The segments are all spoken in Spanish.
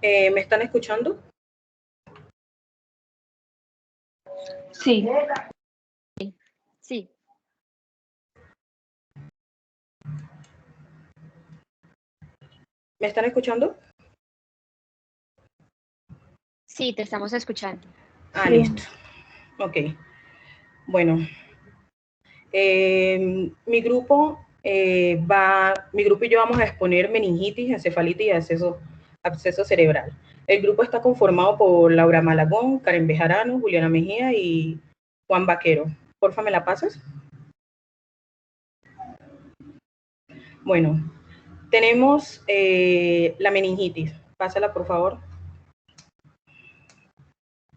¿Me están escuchando? Sí. Sí. ¿Me están escuchando? Sí, te estamos escuchando. Ah, Sí. listo. Ok. Bueno, mi grupo y yo vamos a exponer meningitis, encefalitis y absceso cerebral. El grupo está conformado por Laura Malagón, Karen Bejarano, Juliana Mejía y Juan Vaquero. Porfa, ¿me la pasas? Bueno, tenemos la meningitis. Pásala, por favor.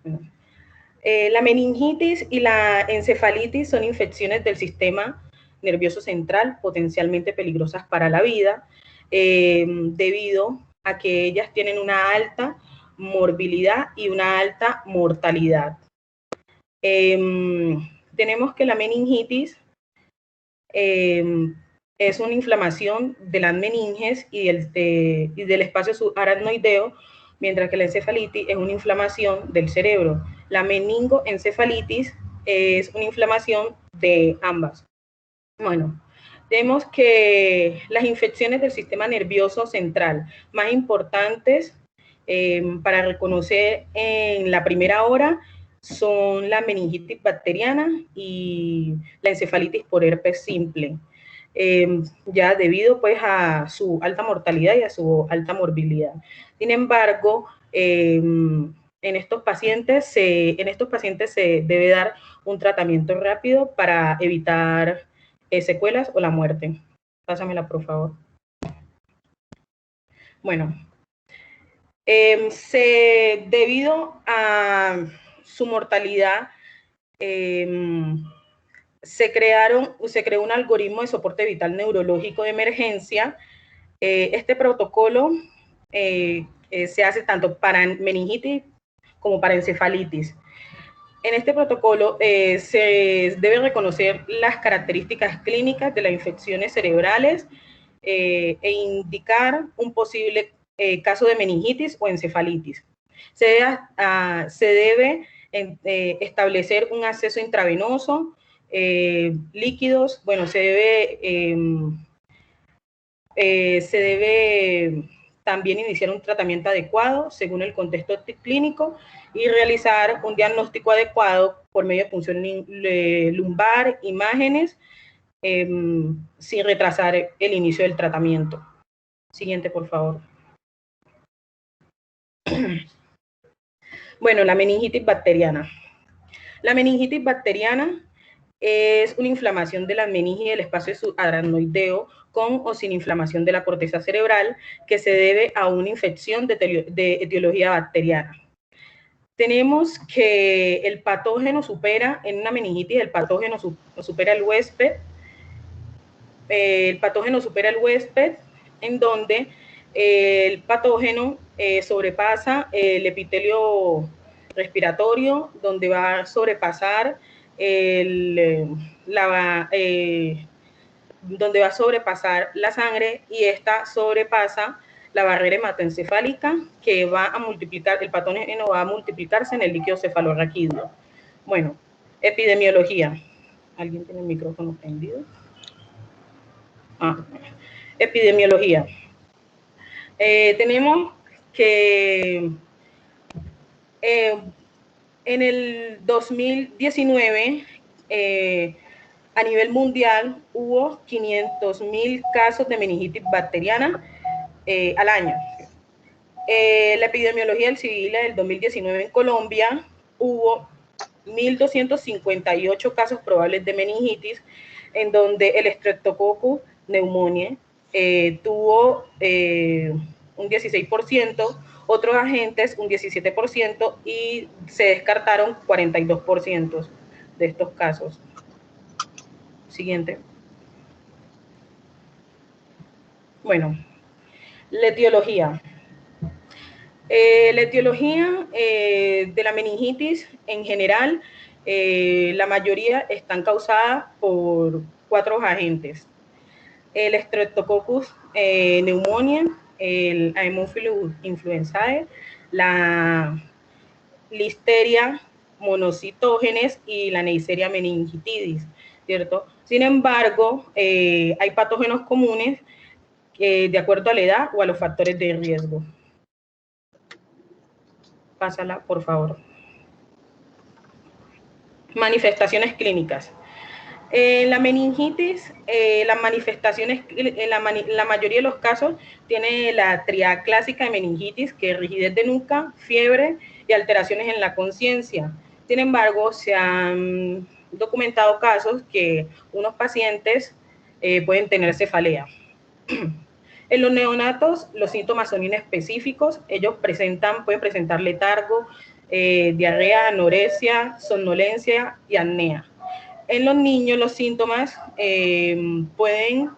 Bueno. La meningitis y la encefalitis son infecciones del sistema nervioso central potencialmente peligrosas para la vida, debido a que ellas tienen una alta morbilidad y una alta mortalidad. Tenemos que la meningitis es una inflamación de las meninges y del espacio subaracnoideo, mientras que la encefalitis es una inflamación del cerebro. La meningoencefalitis es una inflamación de ambas. Bueno, vemos que las infecciones del sistema nervioso central más importantes para reconocer en la primera hora son la meningitis bacteriana y la encefalitis por herpes simple, ya debido pues a su alta mortalidad y a su alta morbilidad. Sin embargo, en estos pacientes se debe dar un tratamiento rápido para evitar secuelas o la muerte. Pásamela, por favor. Bueno, debido a su mortalidad, se creó un algoritmo de soporte vital neurológico de emergencia. Este protocolo se hace tanto para meningitis como para encefalitis. En este protocolo se debe reconocer las características clínicas de las infecciones cerebrales e indicar un posible caso de meningitis o encefalitis. Se debe establecer un acceso intravenoso, líquidos, bueno, se debe también iniciar un tratamiento adecuado según el contexto clínico y realizar un diagnóstico adecuado por medio de punción lumbar, imágenes, sin retrasar el inicio del tratamiento. Siguiente, por favor. Bueno, la meningitis bacteriana. La meningitis bacteriana es una inflamación de la meninge y del espacio subaracnoideo con o sin inflamación de la corteza cerebral que se debe a una infección de etiología bacteriana. Tenemos que el patógeno supera, en una meningitis, el patógeno supera el huésped. El patógeno supera el huésped, en donde el patógeno sobrepasa el epitelio respiratorio, donde va a sobrepasar donde va a sobrepasar la sangre, y esta sobrepasa la barrera hematoencefálica, que va a multiplicar, el patógeno va a multiplicarse en el líquido cefalorraquídeo. Bueno, epidemiología. ¿Alguien tiene el micrófono prendido? Epidemiología. Tenemos que en el 2019 a nivel mundial hubo 500.000 casos de meningitis bacteriana al año. La epidemiología del civil del 2019 en Colombia hubo 1.258 casos probables de meningitis, en donde el Streptococcus pneumoniae tuvo un 16%, otros agentes un 17%, y se descartaron 42% de estos casos. Siguiente. Bueno, la etiología. La etiología de la meningitis en general, la mayoría están causadas por 4 agentes. El Streptococcus pneumoniae, el Haemophilus influenzae, la Listeria monocytogenes y la Neisseria meningitidis, ¿cierto? Sin embargo, hay patógenos comunes de acuerdo a la edad o a los factores de riesgo. Pásala, por favor. Manifestaciones clínicas. La meningitis, las manifestaciones, la mayoría de los casos, tiene la triada clásica de meningitis, que es rigidez de nuca, fiebre y alteraciones en la conciencia. Sin embargo, se han documentado casos que unos pacientes pueden tener cefalea. En los neonatos, los síntomas son inespecíficos. Ellos pueden presentar letargo, diarrea, anorexia, somnolencia y apnea. En los niños los síntomas pueden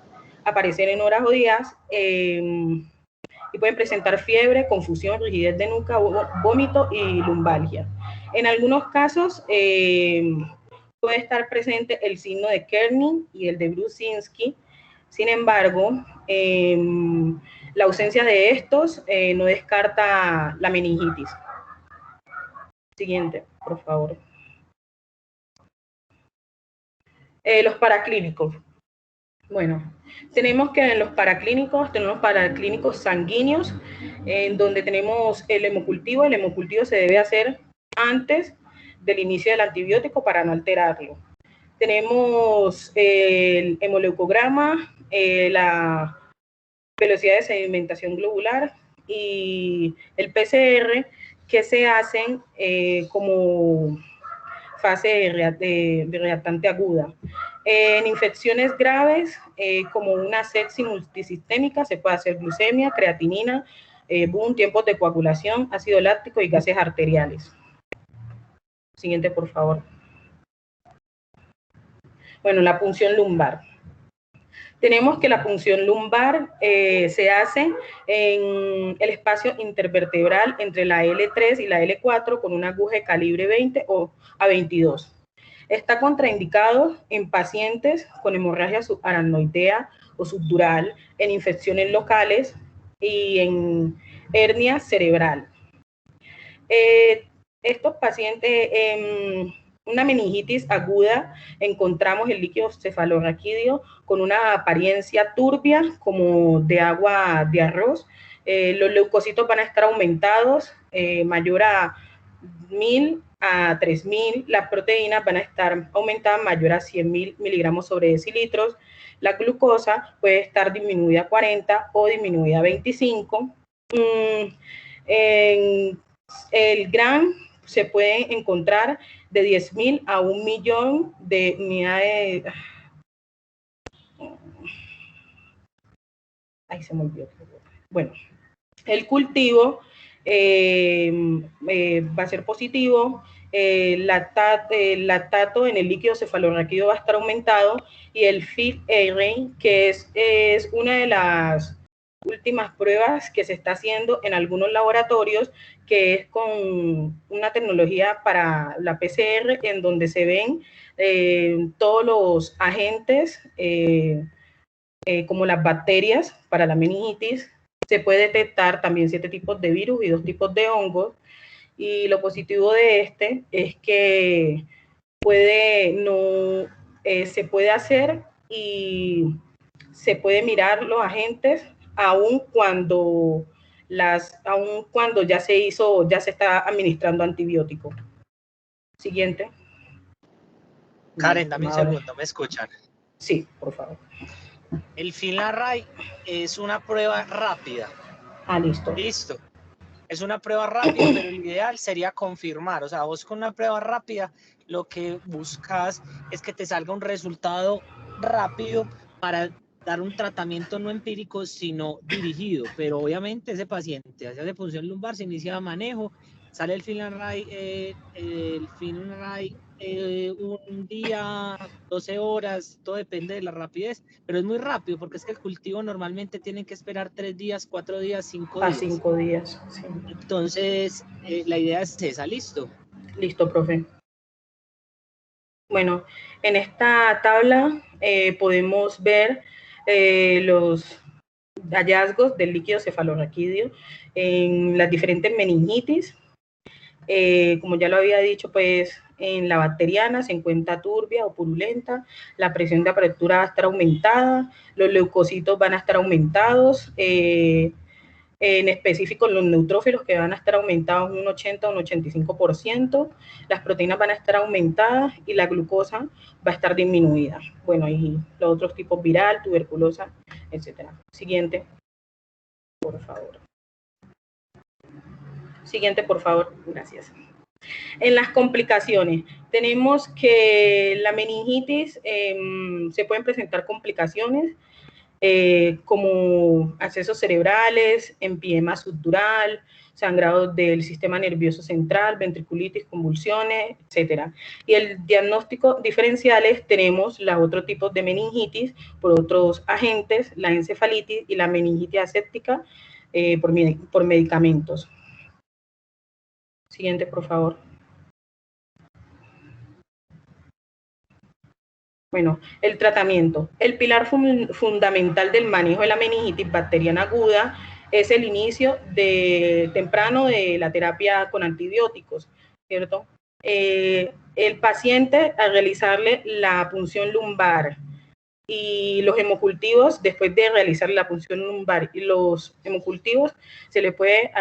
aparecer en horas o días y pueden presentar fiebre, confusión, rigidez de nuca, vómito y lumbalgia. En algunos casos puede estar presente el signo de Kerning y el de Brusinski. Sin embargo, la ausencia de estos no descarta la meningitis. Siguiente, por favor. Los paraclínicos. Bueno, tenemos que en los paraclínicos, tenemos paraclínicos sanguíneos, en donde tenemos el hemocultivo. El hemocultivo se debe hacer antes del inicio del antibiótico para no alterarlo. Tenemos el hemoleucograma, la velocidad de sedimentación globular y el PCR, que se hacen como fase de reactante aguda. En infecciones graves, como una sepsis multisistémica, se puede hacer glucemia, creatinina, boom, tiempos de coagulación, ácido láctico y gases arteriales. Siguiente, por favor. Bueno, la punción lumbar. Tenemos que la punción lumbar se hace en el espacio intervertebral entre la L3 y la L4 con una aguja de calibre 20 o a 22. Está contraindicado en pacientes con hemorragia subaracnoidea o subdural, en infecciones locales y en hernia cerebral. Estos pacientes, una meningitis aguda, encontramos el líquido cefalorraquídeo con una apariencia turbia como de agua de arroz. Los leucocitos van a estar aumentados, mayor a 1000 a 3000, las proteínas van a estar aumentadas mayor a 100.000 miligramos sobre decilitros, la glucosa puede estar disminuida a 40 o disminuida a 25. En el GRAM se puede encontrar de 10.000 a 1.000.000 de unidades. Ahí se me olvidó. Bueno, el cultivo va a ser positivo, el lactato en el líquido cefalorraquídeo va a estar aumentado y el FIT-ARAIN, que es una de las últimas pruebas que se está haciendo en algunos laboratorios, que es con una tecnología para la PCR, en donde se ven todos los agentes, como las bacterias para la meningitis. Se puede detectar también 7 tipos de virus y 2 tipos de hongos, y lo positivo de este es que se puede hacer y se puede mirar los agentes aun cuando ya se está administrando antibiótico. Siguiente. Karen, dame un segundo, ¿me escuchan? Sí, por favor. El FINLAR-RAI es una prueba rápida. Listo. Listo. Es una prueba rápida, pero lo ideal sería confirmar. O sea, vos con una prueba rápida lo que buscas es que te salga un resultado rápido para dar un tratamiento no empírico, sino dirigido. Pero obviamente ese paciente hace punción lumbar, se inicia manejo, sale el FINLAR-RAI, un día, 12 horas, todo depende de la rapidez, pero es muy rápido porque es que el cultivo normalmente tiene que esperar 3 días, 4 días, 5 días. 5 días, sí. Entonces, la idea es esa, ¿listo? Listo, profe. Bueno, en esta tabla podemos ver los hallazgos del líquido cefalorraquídeo en las diferentes meningitis. Como ya lo había dicho, pues en la bacteriana se encuentra turbia o purulenta, la presión de apertura va a estar aumentada, los leucocitos van a estar aumentados, en específico los neutrófilos que van a estar aumentados un 80 o un 85%, las proteínas van a estar aumentadas y la glucosa va a estar disminuida. Bueno, y los otros tipos viral, tuberculosa, etcétera. Siguiente, por favor. Siguiente, por favor. Gracias. En las complicaciones, tenemos que la meningitis se pueden presentar complicaciones como accesos cerebrales, empiema subdural, sangrado del sistema nervioso central, ventriculitis, convulsiones, etcétera. Y el diagnóstico diferenciales tenemos los otros tipos de meningitis por otros agentes, la encefalitis y la meningitis aséptica por medicamentos. Siguiente, por favor. Bueno, el tratamiento. El pilar fundamental del manejo de la meningitis bacteriana aguda es el inicio temprano de la terapia con antibióticos, ¿cierto? El paciente, al realizarle la punción lumbar y los hemocultivos, después de realizar la punción lumbar y los hemocultivos, se le puede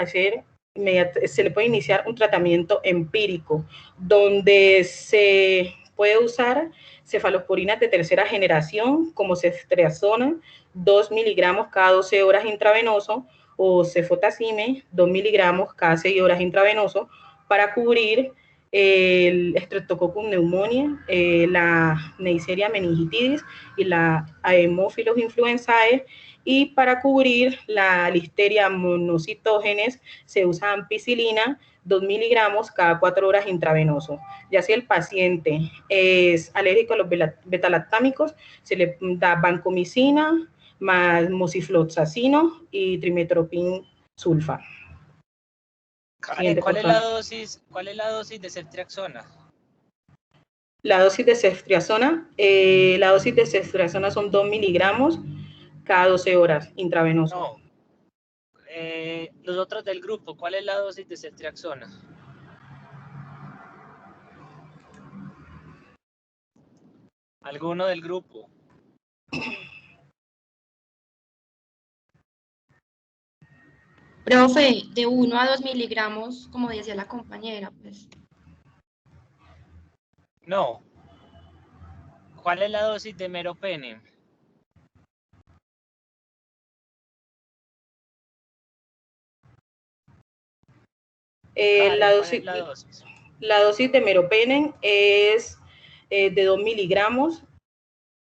iniciar un tratamiento empírico, donde se puede usar cefalosporinas de tercera generación, como ceftriaxona, 2 miligramos cada 12 horas intravenoso, o cefotacime, 2 miligramos cada 6 horas intravenoso, para cubrir el Streptococcus pneumoniae, la Neisseria meningitidis y la Haemophilus influenzae, y para cubrir la Listeria monocytogenes se usa ampicilina, 2 miligramos cada 4 horas intravenoso. Ya si el paciente es alérgico a los betalactámicos, se le da vancomicina más mocifloxacino y trimetoprim sulfa. Karen, ¿cuál es la dosis de ceftriaxona? La dosis de ceftriaxona, son 2 miligramos cada 12 horas intravenoso. No. Los otros del grupo, ¿cuál es la dosis de ceftriaxona? ¿Alguno del grupo? Profe, de 1 a 2 miligramos, como decía la compañera, pues. No. ¿Cuál es la dosis de meropenem? La dosis de meropenem es de 2 miligramos,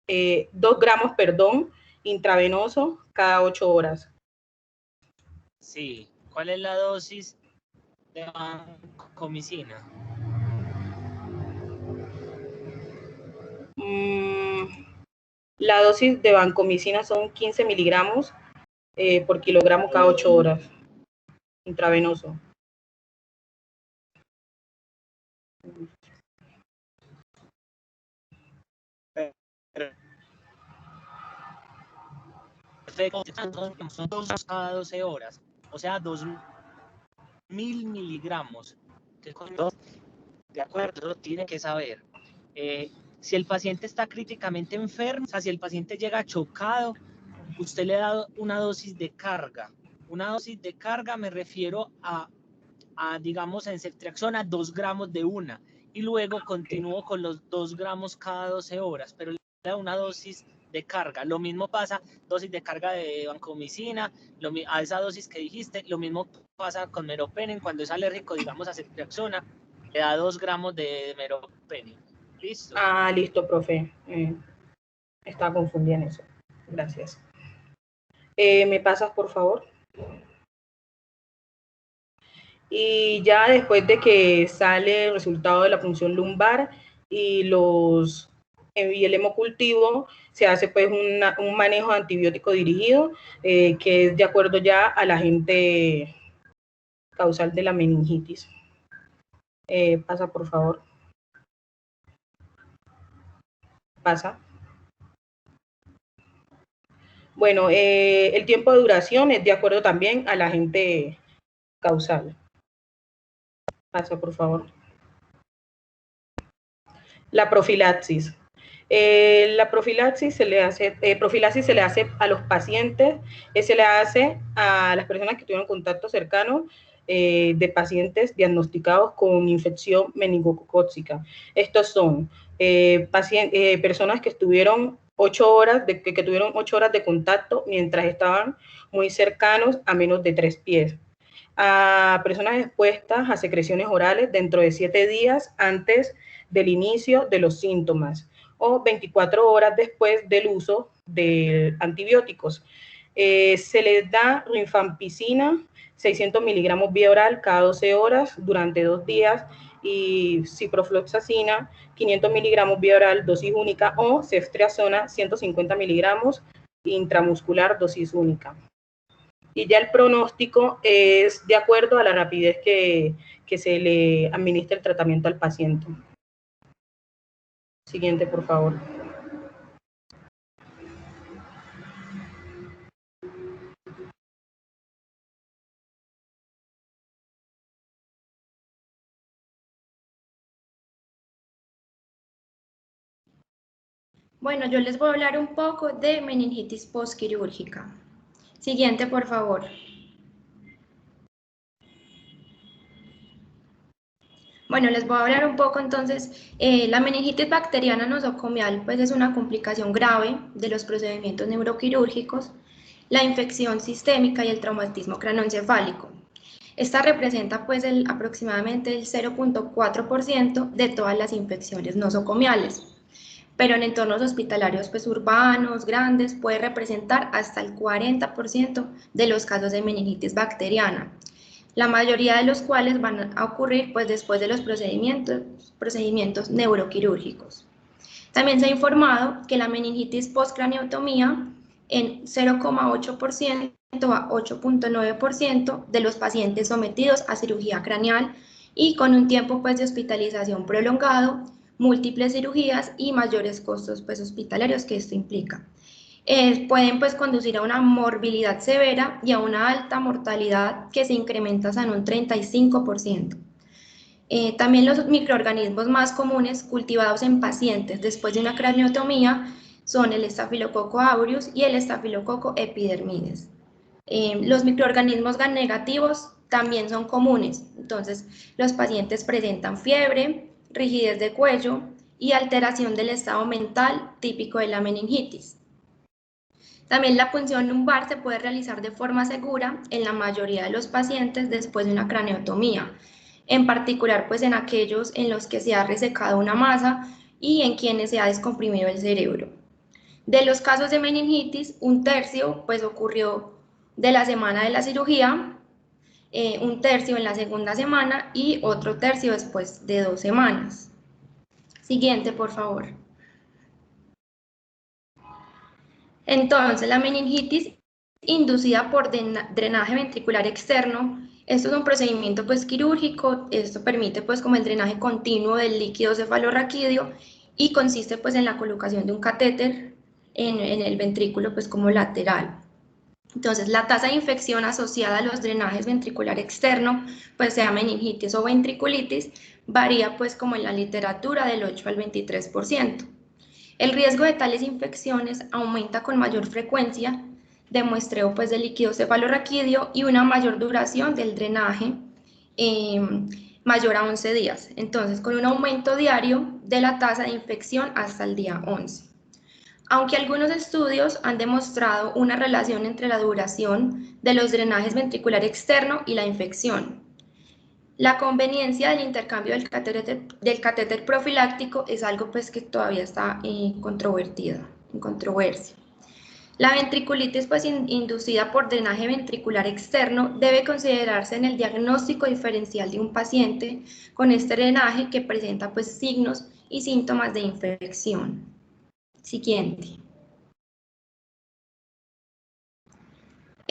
2 gramos, perdón, intravenoso cada 8 horas. Sí. ¿Cuál es la dosis de vancomicina? La dosis de vancomicina son 15 miligramos por kilogramo cada 8 horas, intravenoso. Perfecto, son 2 cada 12 horas, o sea, 2.000 miligramos. De acuerdo, lo tiene que saber. Si el paciente está críticamente enfermo, o sea, si el paciente llega chocado, usted le da una dosis de carga. Una dosis de carga me refiero a digamos, en ceftriaxona, 2 gramos de una. Y luego continúo con los 2 gramos cada 12 horas, pero le da una dosis de carga. Lo mismo pasa, dosis de carga de vancomicina, a esa dosis que dijiste, lo mismo pasa con meropenem. Cuando es alérgico, digamos, a ceftriaxona, le da 2 gramos de meropenem. ¿Listo? Ah, listo, profe. Estaba confundida en eso. Gracias. ¿Me pasas, por favor? Y ya después de que sale el resultado de la punción lumbar y el hemocultivo, se hace pues un manejo antibiótico dirigido, que es de acuerdo ya al agente causal de la meningitis. Pasa, por favor. Pasa. Bueno, el tiempo de duración es de acuerdo también al agente causal. Pasa, por favor. La profilaxis. La profilaxis se le hace a los pacientes, se le hace a las personas que tuvieron contacto cercano de pacientes diagnosticados con infección meningocócica. Estos son personas que estuvieron 8 horas, que tuvieron 8 horas de contacto mientras estaban muy cercanos a menos de 3 pies. A personas expuestas a secreciones orales dentro de 7 días antes del inicio de los síntomas o 24 horas después del uso de antibióticos. Se les da rifampicina, 600 miligramos vía oral cada 12 horas durante 2 días y ciprofloxacina, 500 miligramos vía oral dosis única o ceftriaxona, 150 miligramos intramuscular dosis única. Y ya el pronóstico es de acuerdo a la rapidez que se le administra el tratamiento al paciente. Siguiente, por favor. Bueno, yo les voy a hablar un poco de meningitis postquirúrgica. Siguiente, por favor. Bueno, les voy a hablar un poco entonces, la meningitis bacteriana nosocomial pues es una complicación grave de los procedimientos neuroquirúrgicos, la infección sistémica y el traumatismo craneoencefálico. Esta representa pues aproximadamente el 0.4% de todas las infecciones nosocomiales, pero en entornos hospitalarios pues urbanos, grandes, puede representar hasta el 40% de los casos de meningitis bacteriana, la mayoría de los cuales van a ocurrir pues después de los procedimientos neuroquirúrgicos. También se ha informado que la meningitis postcraneotomía en 0,8% a 8,9% de los pacientes sometidos a cirugía craneal y con un tiempo pues de hospitalización prolongado, múltiples cirugías y mayores costos pues hospitalarios que esto implica. Pueden pues conducir a una morbilidad severa y a una alta mortalidad que se incrementa hasta en un 35%. También los microorganismos más comunes cultivados en pacientes después de una craneotomía son el Staphylococcus aureus y el Staphylococcus epidermidis. Los microorganismos gram negativos también son comunes, entonces los pacientes presentan fiebre, rigidez de cuello y alteración del estado mental típico de la meningitis. También la punción lumbar se puede realizar de forma segura en la mayoría de los pacientes después de una craneotomía, en particular pues en aquellos en los que se ha resecado una masa y en quienes se ha descomprimido el cerebro. De los casos de meningitis, un tercio pues ocurrió de la semana de la cirugía, un tercio en la segunda semana y otro tercio después de 2 semanas. Siguiente, por favor. Entonces, la meningitis inducida por drenaje ventricular externo, esto es un procedimiento pues quirúrgico, esto permite pues como el drenaje continuo del líquido cefalorraquídeo y consiste pues en la colocación de un catéter en el ventrículo pues como lateral. Entonces, la tasa de infección asociada a los drenajes ventricular externo, pues sea meningitis o ventriculitis, varía pues como en la literatura del 8 al 23%. El riesgo de tales infecciones aumenta con mayor frecuencia de muestreo pues, del líquido cefalorraquídeo y una mayor duración del drenaje mayor a 11 días. Entonces, con un aumento diario de la tasa de infección hasta el día 11. Aunque algunos estudios han demostrado una relación entre la duración de los drenajes ventricular externo y la infección. La conveniencia del intercambio del catéter profiláctico es algo pues, que todavía está en controversia. La ventriculitis pues, inducida por drenaje ventricular externo debe considerarse en el diagnóstico diferencial de un paciente con este drenaje que presenta pues, signos y síntomas de infección. Siguiente.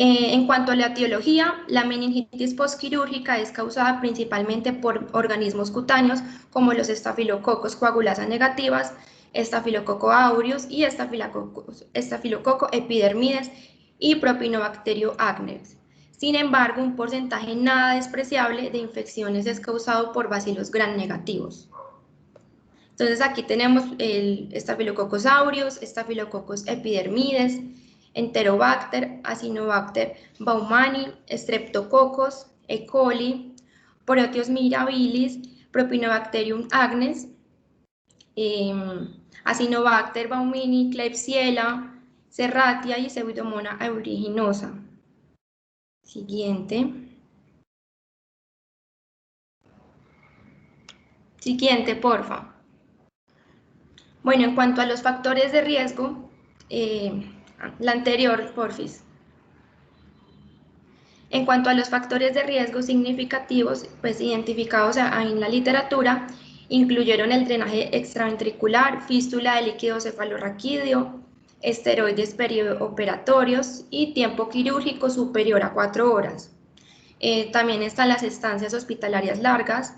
En cuanto a la etiología, la meningitis postquirúrgica es causada principalmente por organismos cutáneos como los estafilococos coagulasa negativas Staphylococcus aureus y Staphylococcus epidermides y Propionibacterium agnes. Sin embargo, un porcentaje nada despreciable de infecciones es causado por bacilos gram negativos. Entonces aquí tenemos el Staphylococcus aureus, Staphylococcus epidermides, Enterobacter, Acinetobacter baumannii, Streptococcus, E. coli, Proteus mirabilis, Propionibacterium agnes, Acinetobacter baumannii, Klebsiella, Serratia y Pseudomonas aeruginosa. Siguiente, porfa. Bueno, en cuanto a los factores de riesgo, la anterior, porfis. En cuanto a los factores de riesgo significativos, pues identificados en la literatura, incluyeron el drenaje extraventricular, fístula de líquido cefalorraquídeo, esteroides perioperatorios y tiempo quirúrgico superior a 4 horas. También están las estancias hospitalarias largas,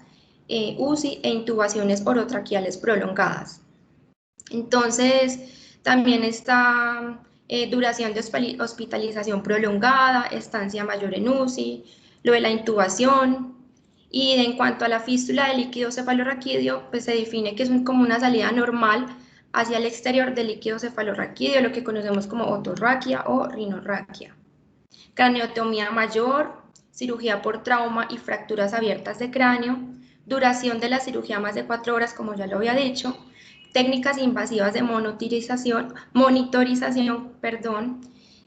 UCI e intubaciones orotraqueales prolongadas. Entonces, también está duración de hospitalización prolongada, estancia mayor en UCI, lo de la intubación. Y en cuanto a la fístula del líquido cefalorraquídeo, pues se define que es como una salida normal hacia el exterior del líquido cefalorraquídeo, lo que conocemos como otorraquia o rinorraquia. Craneotomía mayor, cirugía por trauma y fracturas abiertas de cráneo, duración de la cirugía más de 4 horas, como ya lo había dicho, técnicas invasivas de monitorización,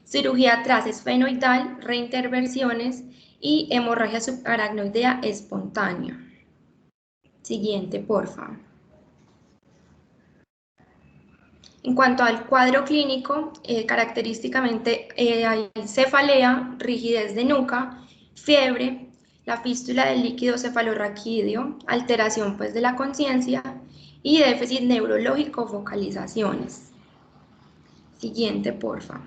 cirugía transesfenoidal, reintervenciones y hemorragia subaracnoidea espontánea. Siguiente, porfa. En cuanto al cuadro clínico, característicamente hay cefalea, rigidez de nuca, fiebre, la fístula del líquido cefalorraquídeo, alteración pues de la conciencia y déficit neurológico, vocalizaciones. Siguiente, porfa.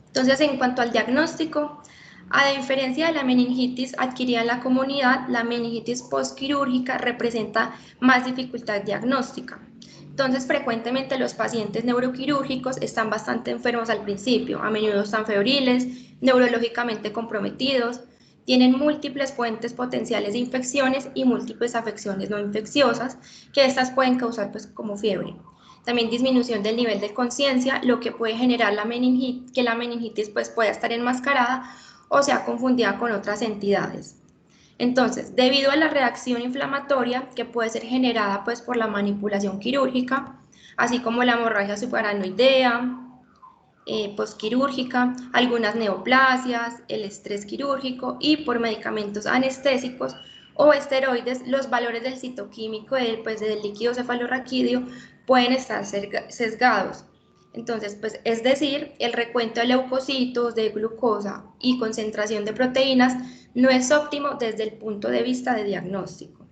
Entonces, en cuanto al diagnóstico, a diferencia de la meningitis adquirida en la comunidad, la meningitis postquirúrgica representa más dificultad diagnóstica. Entonces, frecuentemente los pacientes neuroquirúrgicos están bastante enfermos al principio, a menudo están febriles, neurológicamente comprometidos, tienen múltiples fuentes potenciales de infecciones y múltiples afecciones no infecciosas, que estas pueden causar pues como fiebre. También disminución del nivel de conciencia, lo que puede generar que la meningitis pues pueda estar enmascarada o sea confundida con otras entidades. Entonces, debido a la reacción inflamatoria que puede ser generada pues por la manipulación quirúrgica, así como la hemorragia subaracnoidea, postquirúrgica, algunas neoplasias, el estrés quirúrgico y por medicamentos anestésicos o esteroides, los valores del citoquímico del líquido cefalorraquídeo pueden estar sesgados. Entonces, pues es decir, el recuento de leucocitos, de glucosa y concentración de proteínas no es óptimo desde el punto de vista de diagnóstico.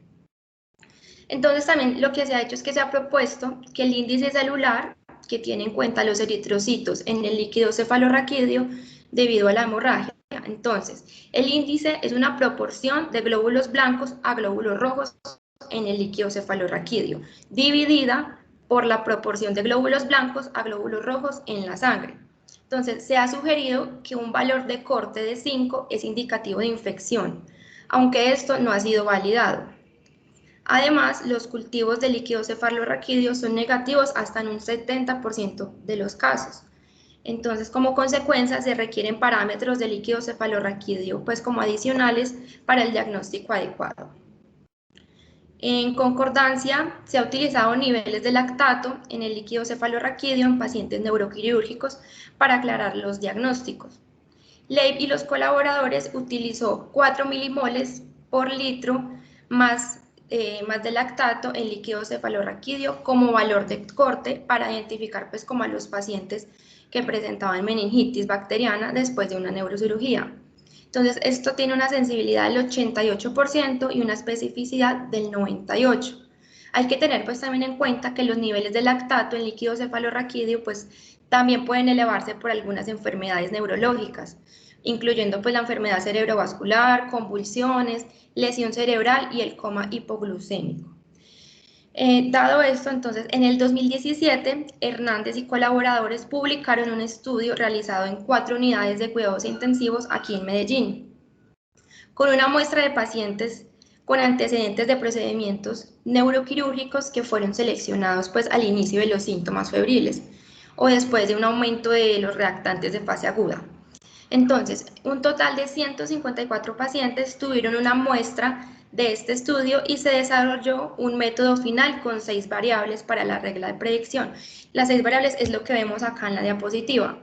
Entonces, también lo que se ha hecho es que se ha propuesto que el índice celular, que tiene en cuenta los eritrocitos en el líquido cefalorraquídeo debido a la hemorragia. Entonces, el índice es una proporción de glóbulos blancos a glóbulos rojos en el líquido cefalorraquídeo, dividida por la proporción de glóbulos blancos a glóbulos rojos en la sangre. Entonces, se ha sugerido que un valor de corte de 5 es indicativo de infección, aunque esto no ha sido validado. Además, los cultivos de líquido cefalorraquídeo son negativos hasta en un 70% de los casos. Entonces, como consecuencia, se requieren parámetros de líquido cefalorraquídeo, pues como adicionales para el diagnóstico adecuado. En concordancia, se ha utilizado niveles de lactato en el líquido cefalorraquídeo en pacientes neuroquirúrgicos para aclarar los diagnósticos. Leib y los colaboradores utilizó 4 milimoles por litro más de lactato en líquido cefalorraquídeo como valor de corte para identificar pues como a los pacientes que presentaban meningitis bacteriana después de una neurocirugía. Entonces, esto tiene una sensibilidad del 88% y una especificidad del 98%. Hay que tener pues también en cuenta que los niveles de lactato en líquido cefalorraquídeo pues también pueden elevarse por algunas enfermedades neurológicas, incluyendo pues la enfermedad cerebrovascular, convulsiones, lesión cerebral y el coma hipoglucémico. Dado esto, entonces, en el 2017, Hernández y colaboradores publicaron un estudio realizado en 4 unidades de cuidados intensivos aquí en Medellín, con una muestra de pacientes con antecedentes de procedimientos neuroquirúrgicos que fueron seleccionados pues, al inicio de los síntomas febriles o después de un aumento de los reactantes de fase aguda. Entonces, un total de 154 pacientes tuvieron una muestra de este estudio y se desarrolló un método final con 6 variables para la regla de predicción. Las 6 variables es lo que vemos acá en la diapositiva.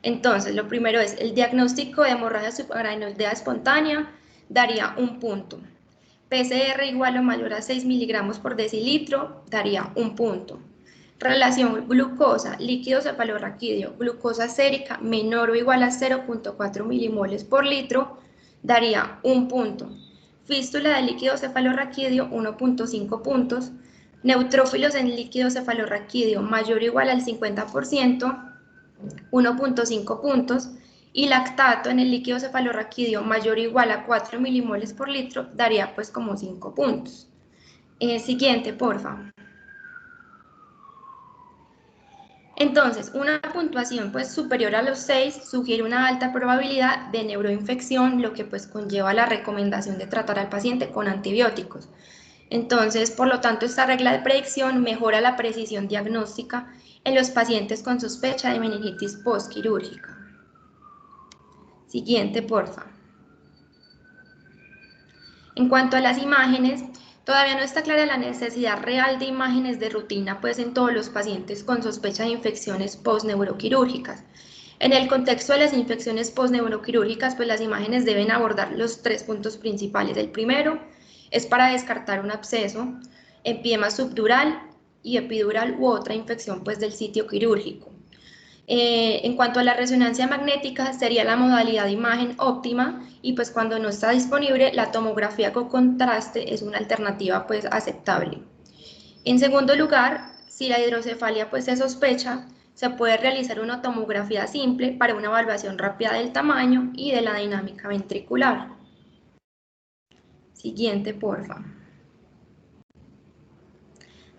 Entonces, lo primero es el diagnóstico de hemorragia subaracnoidea espontánea, daría un punto. PCR igual o mayor a 6 miligramos por decilitro, daría un punto. Relación glucosa, líquido cefalorraquídeo, glucosa sérica menor o igual a 0.4 milimoles por litro, daría un punto. Fístula de líquido cefalorraquídeo, 1.5 puntos. Neutrófilos en líquido cefalorraquídeo mayor o igual al 50%, 1.5 puntos. Y lactato en el líquido cefalorraquídeo mayor o igual a 4 milimoles por litro, daría pues como 5 puntos. Siguiente, porfa. Entonces, una puntuación pues superior a los 6 sugiere una alta probabilidad de neuroinfección, lo que pues conlleva la recomendación de tratar al paciente con antibióticos. Entonces, por lo tanto, esta regla de predicción mejora la precisión diagnóstica en los pacientes con sospecha de meningitis postquirúrgica. Siguiente, porfa. En cuanto a las imágenes, todavía no está clara la necesidad real de imágenes de rutina pues en todos los pacientes con sospecha de infecciones postneuroquirúrgicas. En el contexto de las infecciones postneuroquirúrgicas, pues las imágenes deben abordar los 3 puntos principales. El primero es para descartar un absceso, epiema subdural y epidural u otra infección pues del sitio quirúrgico. En cuanto a la resonancia magnética, sería la modalidad de imagen óptima y pues cuando no está disponible, la tomografía con contraste es una alternativa pues aceptable. En segundo lugar, si la hidrocefalia pues se sospecha, se puede realizar una tomografía simple para una evaluación rápida del tamaño y de la dinámica ventricular. Siguiente, porfa.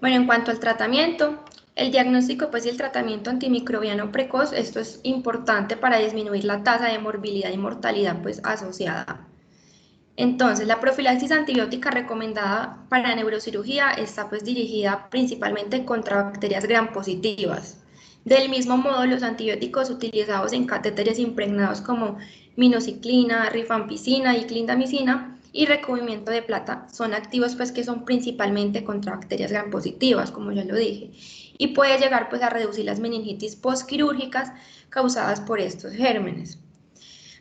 Bueno, en cuanto al tratamiento, el diagnóstico pues, y el tratamiento antimicrobiano precoz, esto es importante para disminuir la tasa de morbilidad y mortalidad pues, asociada. Entonces, la profilaxis antibiótica recomendada para neurocirugía está pues, dirigida principalmente contra bacterias gram positivas. Del mismo modo, los antibióticos utilizados en catéteres impregnados como minociclina, rifampicina y clindamicina y recubrimiento de plata son activos pues, que son principalmente contra bacterias gram positivas, como ya lo dije, y puede llegar pues, a reducir las meningitis postquirúrgicas causadas por estos gérmenes.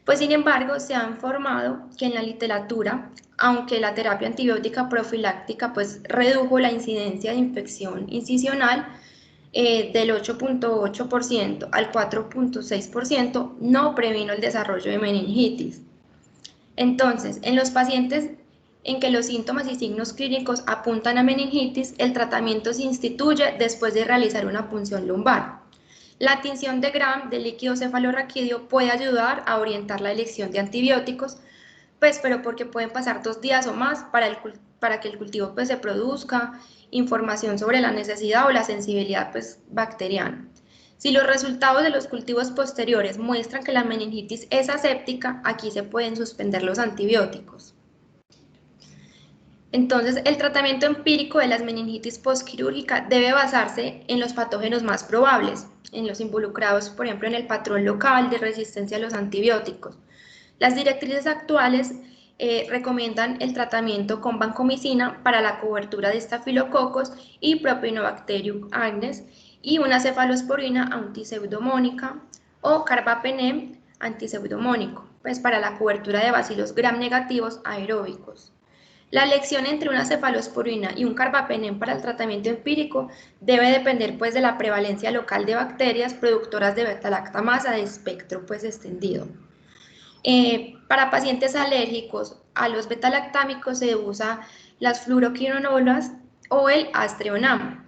Pues sin embargo, se ha informado que en la literatura, aunque la terapia antibiótica profiláctica pues, redujo la incidencia de infección incisional del 8.8% al 4.6%, no previno el desarrollo de meningitis. Entonces, en los pacientes en que los síntomas y signos clínicos apuntan a meningitis, el tratamiento se instituye después de realizar una punción lumbar. La tinción de Gram del líquido cefalorraquídeo puede ayudar a orientar la elección de antibióticos, pues, pero porque pueden pasar 2 días o más para que el cultivo pues, se produzca información sobre la necesidad o la sensibilidad pues, bacteriana. Si los resultados de los cultivos posteriores muestran que la meningitis es aséptica, aquí se pueden suspender los antibióticos. Entonces, el tratamiento empírico de las meningitis postquirúrgica debe basarse en los patógenos más probables, en los involucrados, por ejemplo, en el patrón local de resistencia a los antibióticos. Las directrices actuales recomiendan el tratamiento con vancomicina para la cobertura de estafilococos y Propionibacterium agnes y una cefalosporina antipseudomónica o carbapenem antipseudomónico, pues para la cobertura de bacilos gram negativos aeróbicos. La elección entre una cefalosporina y un carbapenem para el tratamiento empírico debe depender pues, de la prevalencia local de bacterias productoras de beta-lactamasa de espectro pues, extendido. Para pacientes alérgicos a los beta-lactámicos se usa las fluoroquinolonas o el Astreonam.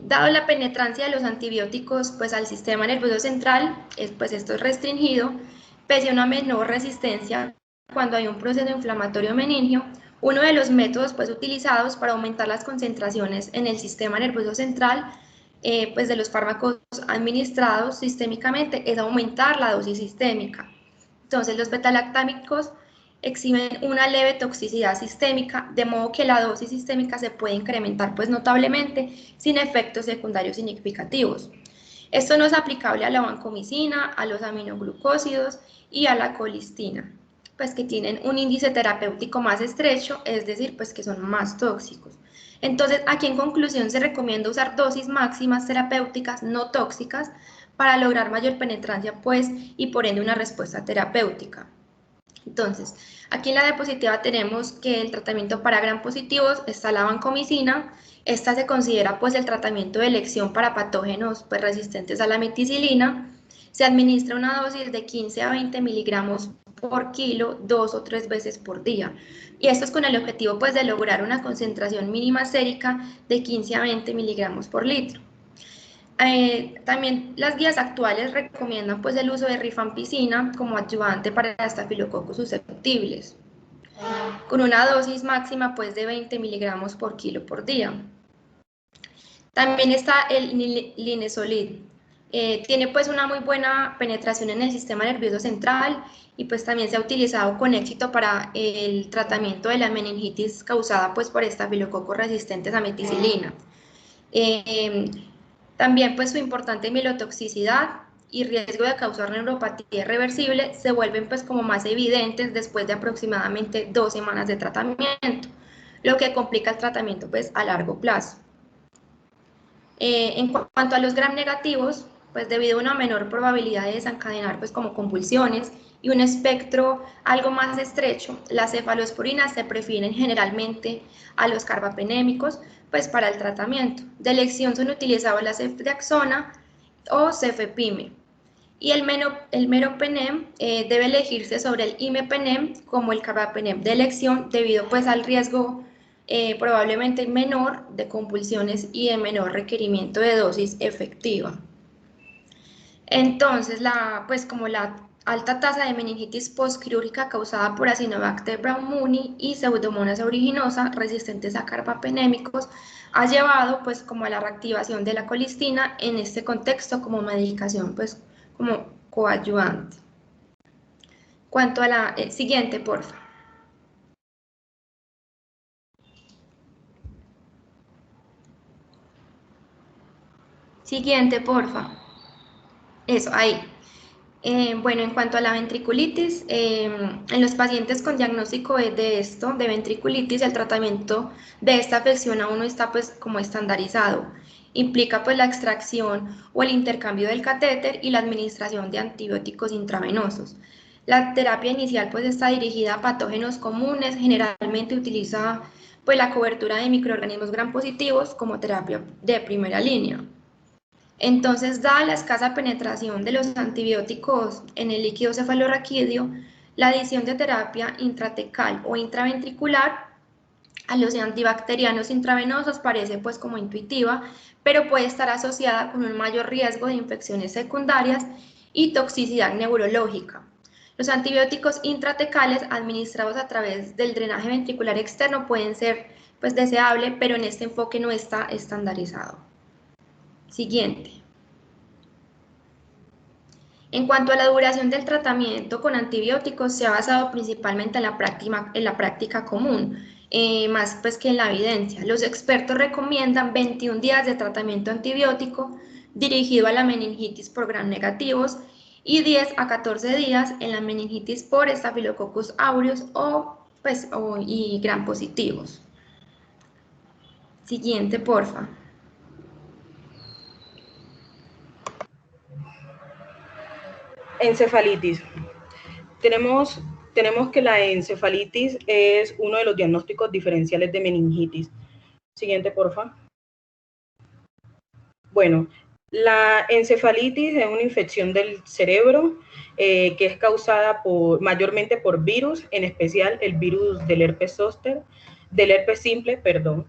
Dado la penetrancia de los antibióticos pues, al sistema nervioso central, pues esto es restringido, pese a una menor resistencia cuando hay un proceso inflamatorio meningio Uno de los métodos pues, utilizados para aumentar las concentraciones en el sistema nervioso central pues, de los fármacos administrados sistémicamente es aumentar la dosis sistémica. Entonces, los betalactámicos exhiben una leve toxicidad sistémica, de modo que la dosis sistémica se puede incrementar pues, notablemente sin efectos secundarios significativos. Esto no es aplicable a la vancomicina, a los aminoglucósidos y a la colistina, pues que tienen un índice terapéutico más estrecho, es decir, pues que son más tóxicos. Entonces, aquí en conclusión se recomienda usar dosis máximas terapéuticas no tóxicas para lograr mayor penetrancia, pues, y por ende una respuesta terapéutica. Entonces, aquí en la diapositiva tenemos que el tratamiento para gram positivos está la vancomicina. Esta se considera pues el tratamiento de elección para patógenos pues, resistentes a la meticilina. Se administra una dosis de 15 a 20 miligramos por kilo 2 o 3 veces por día. Y esto es con el objetivo pues, de lograr una concentración mínima sérica de 15 a 20 miligramos por litro. También las guías actuales recomiendan pues, el uso de rifampicina como adyuvante para estafilococos susceptibles, con una dosis máxima pues, de 20 miligramos por kilo por día. También está el linezolid. Tiene pues una muy buena penetración en el sistema nervioso central y pues también se ha utilizado con éxito para el tratamiento de la meningitis causada pues por estafilococos resistentes a meticilina. También pues su importante mielotoxicidad y riesgo de causar neuropatía irreversible se vuelven pues como más evidentes después de aproximadamente 2 semanas de tratamiento, lo que complica el tratamiento pues a largo plazo. En cuanto a los gram negativos, pues debido a una menor probabilidad de desencadenar pues como convulsiones y un espectro algo más estrecho, las cefalosporinas se prefieren generalmente a los carbapenémicos pues para el tratamiento. De elección son utilizados la ceftriaxona o cefepime. Y el meropenem debe elegirse sobre el imipenem como el carbapenem de elección debido pues al riesgo probablemente menor de convulsiones y de menor requerimiento de dosis efectiva. Entonces, pues como la alta tasa de meningitis postquirúrgica causada por Acinetobacter baumannii y Pseudomonas aeruginosa resistentes a carbapenémicos ha llevado pues como a la reactivación de la colistina en este contexto como medicación pues como coadyuvante. Cuanto a la siguiente, porfa. Siguiente, porfa. Eso, ahí. Bueno, en cuanto a la ventriculitis, en los pacientes con diagnóstico de ventriculitis, el tratamiento de esta afección aún no está pues como estandarizado. Implica pues la extracción o el intercambio del catéter y la administración de antibióticos intravenosos. La terapia inicial pues está dirigida a patógenos comunes, generalmente utiliza pues la cobertura de microorganismos gram positivos como terapia de primera línea. Entonces, dada la escasa penetración de los antibióticos en el líquido cefalorraquídeo, la adición de terapia intratecal o intraventricular a los antibacterianos intravenosos parece pues como intuitiva, pero puede estar asociada con un mayor riesgo de infecciones secundarias y toxicidad neurológica. Los antibióticos intratecales administrados a través del drenaje ventricular externo pueden ser pues deseable, pero en este enfoque no está estandarizado. Siguiente. En cuanto a la duración del tratamiento con antibióticos, se ha basado principalmente en la práctica común, más pues que en la evidencia. Los expertos recomiendan 21 días de tratamiento antibiótico dirigido a la meningitis por gram negativos y 10 a 14 días en la meningitis por Staphylococcus aureus y gram positivos. Siguiente, porfa. Encefalitis. Tenemos que la encefalitis es uno de los diagnósticos diferenciales de meningitis. Siguiente, porfa. Bueno, la encefalitis es una infección del cerebro que es causada mayormente por virus, en especial el virus del herpes zóster, del herpes simple, perdón.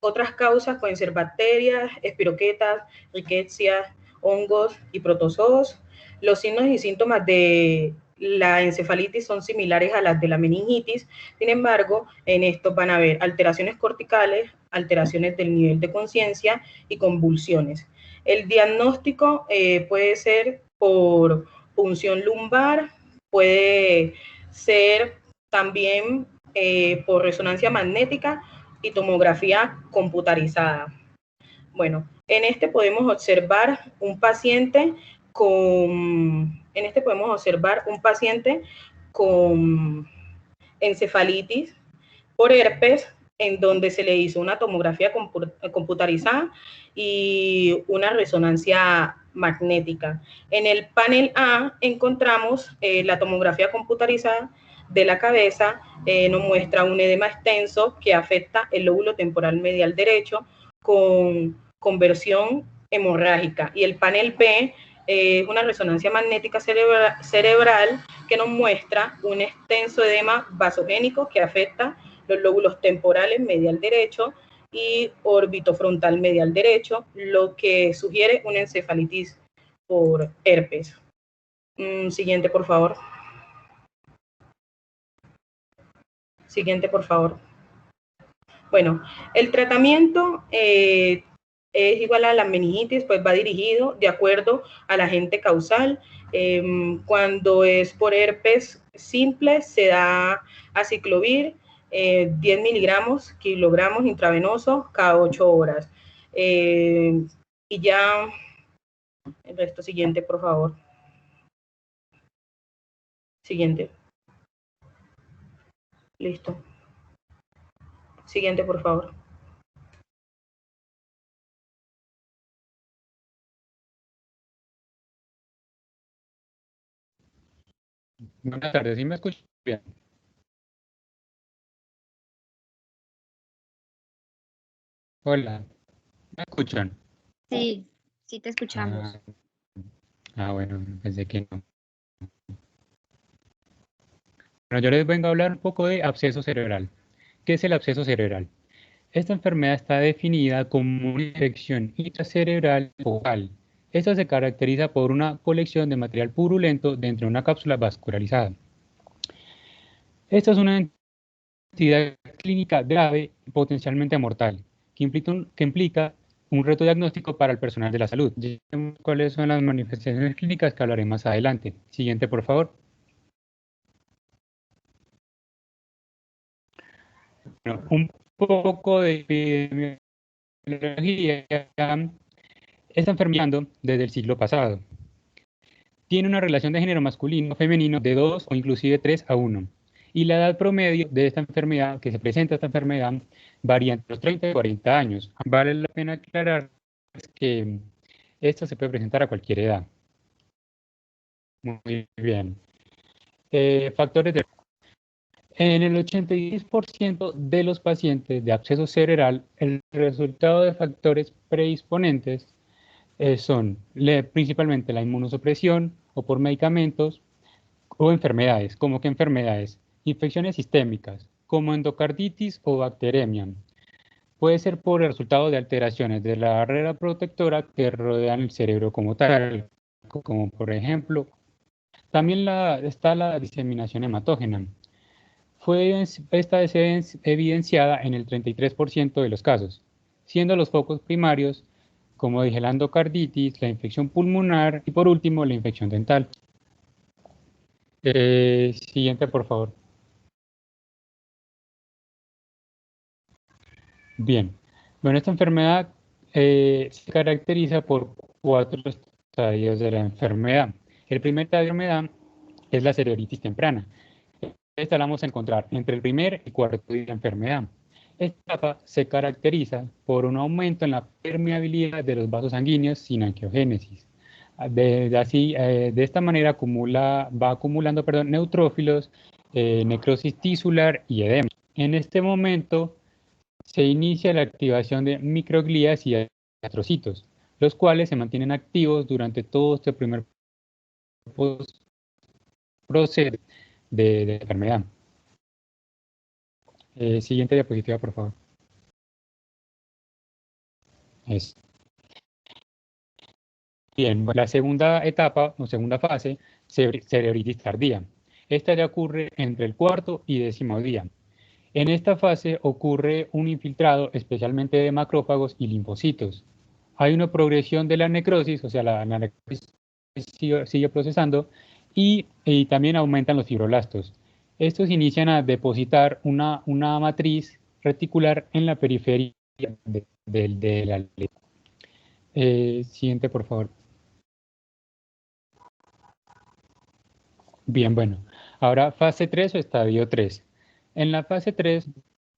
Otras causas pueden ser bacterias, espiroquetas, rickettsias, hongos y protozoos. Los signos y síntomas de la encefalitis son similares a las de la meningitis, sin embargo, en estos van a haber alteraciones corticales, alteraciones del nivel de conciencia y convulsiones. El diagnóstico puede ser por punción lumbar, puede ser también por resonancia magnética y tomografía computarizada. Bueno, en este podemos observar un paciente con encefalitis por herpes, en donde se le hizo una tomografía computarizada y una resonancia magnética. En el panel A encontramos la tomografía computarizada de la cabeza, nos muestra un edema extenso que afecta el lóbulo temporal medial derecho con conversión hemorrágica. Y el panel B es una resonancia magnética cerebral que nos muestra un extenso edema vasogénico que afecta los lóbulos temporales medial derecho y orbitofrontal medial derecho, lo que sugiere una encefalitis por herpes. Siguiente, por favor. Siguiente, por favor. Bueno, el tratamiento es igual a la meningitis, pues va dirigido de acuerdo al agente causal. Cuando es por herpes simple, se da aciclovir 10 miligramos, kilogramos intravenosos cada 8 horas. Y ya, el resto siguiente, por favor. Siguiente. Listo. Siguiente, por favor. Buenas tardes, ¿sí me escuchan bien? Hola, ¿me escuchan? Sí, sí te escuchamos. Bueno, pensé que no. Bueno, yo les vengo a hablar un poco de absceso cerebral. ¿Qué es el absceso cerebral? Esta enfermedad está definida como una infección intracerebral focal. Esta se caracteriza por una colección de material purulento dentro de una cápsula vascularizada. Esta es una entidad clínica grave y potencialmente mortal, que implica un reto diagnóstico para el personal de la salud. Ya sabemos cuáles son las manifestaciones clínicas que hablaré más adelante. Siguiente, por favor. Bueno, un poco de epidemiología. Esta enfermedad desde el siglo pasado. Tiene una relación de género masculino-femenino de 2 o inclusive 3 a 1. Y la edad promedio de esta enfermedad, que se presenta esta enfermedad, varía entre los 30 y 40 años. Vale la pena aclarar que esto se puede presentar a cualquier edad. Muy bien. Factores de... En el 86% de los pacientes de absceso cerebral, el resultado de factores predisponentes son principalmente la inmunosupresión o por medicamentos o enfermedades. ¿Cómo que enfermedades? Infecciones sistémicas, como endocarditis o bacteremia. Puede ser por el resultado de alteraciones de la barrera protectora que rodean el cerebro como tal, como por ejemplo, también está la diseminación hematógena. Esta es evidenciada en el 33% de los casos, siendo los focos primarios, como dije, la endocarditis, la infección pulmonar y por último la infección dental. Siguiente, por favor. Bien, bueno, esta enfermedad se caracteriza por 4 estadios de la enfermedad. El primer estadio de la enfermedad es la cerebritis temprana. Esta la vamos a encontrar entre el primer y cuarto día de la enfermedad. Esta etapa se caracteriza por un aumento en la permeabilidad de los vasos sanguíneos sin angiogénesis. De esta manera va acumulando neutrófilos, necrosis tisular y edema. En este momento se inicia la activación de microglías y eritrocitos, los cuales se mantienen activos durante todo este primer proceso de enfermedad. Siguiente diapositiva, por favor. Bien, la segunda etapa o segunda fase, cerebritis tardía. Esta ya ocurre entre el cuarto y 10º día. En esta fase ocurre un infiltrado especialmente de macrófagos y linfocitos. Hay una progresión de la necrosis, o sea, la necrosis sigue procesando, y también aumentan los fibroblastos. Estos inician a depositar una matriz reticular en la periferia de la letra. Siguiente, por favor. Bien, bueno. Ahora fase 3 o estadio 3. En la fase 3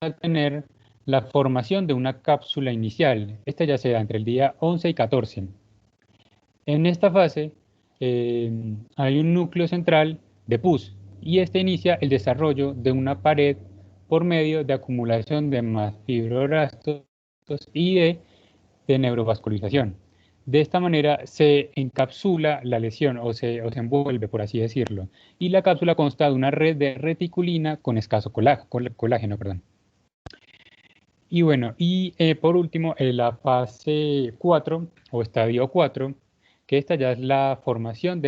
va a tener la formación de una cápsula inicial. Esta ya se da entre el día 11 y 14. En esta fase hay un núcleo central de pus y este inicia el desarrollo de una pared por medio de acumulación de más fibroblastos y de neurovascularización. De esta manera se encapsula la lesión o se envuelve, por así decirlo, y la cápsula consta de una red de reticulina con escaso colágeno. Y bueno, por último, la fase 4 o estadio 4, que esta ya es la formación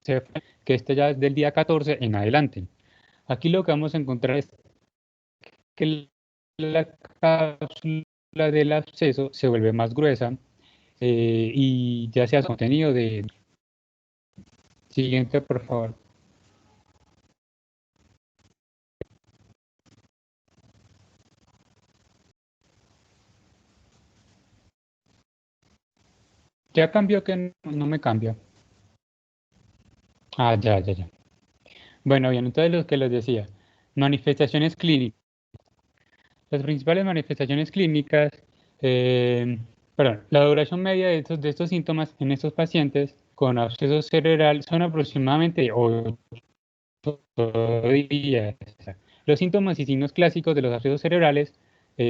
que esta ya es del día 14 en adelante. Aquí lo que vamos a encontrar es que la cápsula del absceso se vuelve más gruesa y ya sea contenido de... Siguiente, por favor. Ya cambió que no me cambia. Ah, ya. Bueno, bien, entonces lo que les decía. Manifestaciones clínicas. Las principales manifestaciones clínicas, la duración media de estos síntomas en estos pacientes con absceso cerebral son aproximadamente 8 días. Los síntomas y signos clásicos de los abscesos cerebrales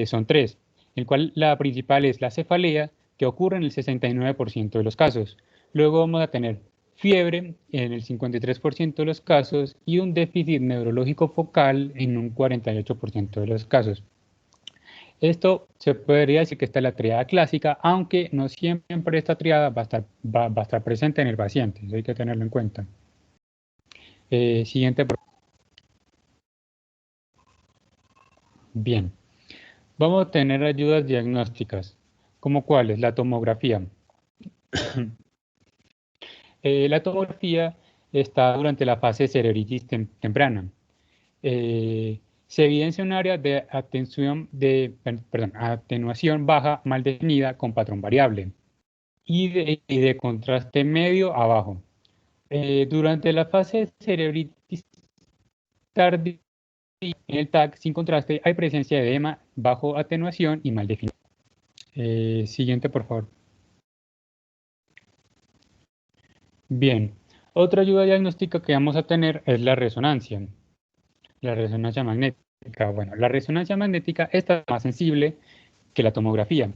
son 3, el cual la principal es la cefalea, que ocurre en el 69% de los casos. Luego vamos a tener fiebre en el 53% de los casos y un déficit neurológico focal en un 48% de los casos. Esto se podría decir que está en la triada clásica, aunque no siempre esta triada va a estar presente en el paciente, eso hay que tenerlo en cuenta. Siguiente. Bien, vamos a tener ayudas diagnósticas, como cuáles, la tomografía. La tomografía está durante la fase de cerebritis temprana. Se evidencia un área de atenuación baja mal definida con patrón variable y de contraste medio a bajo. Durante la fase de cerebritis tardía, en el TAC sin contraste hay presencia de edema bajo atenuación y mal definido. Siguiente, por favor. Bien, otra ayuda diagnóstica que vamos a tener es la resonancia. La resonancia magnética. Bueno, la resonancia magnética está más sensible que la tomografía.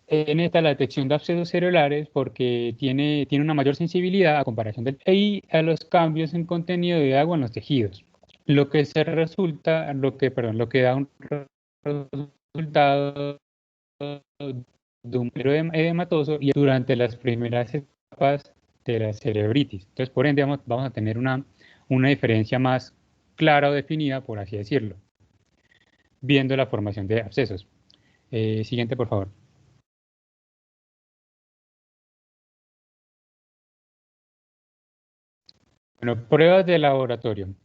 En esta la detección de abscesos cerebrales porque tiene una mayor sensibilidad a comparación del y a los cambios en contenido de agua en los tejidos. Lo que da un resultado de un edematoso y durante las primeras etapas de la cerebritis. Entonces, por ende, vamos a tener una diferencia más clara o definida, por así decirlo, viendo la formación de abscesos. Siguiente, por favor. Bueno, pruebas de laboratorio.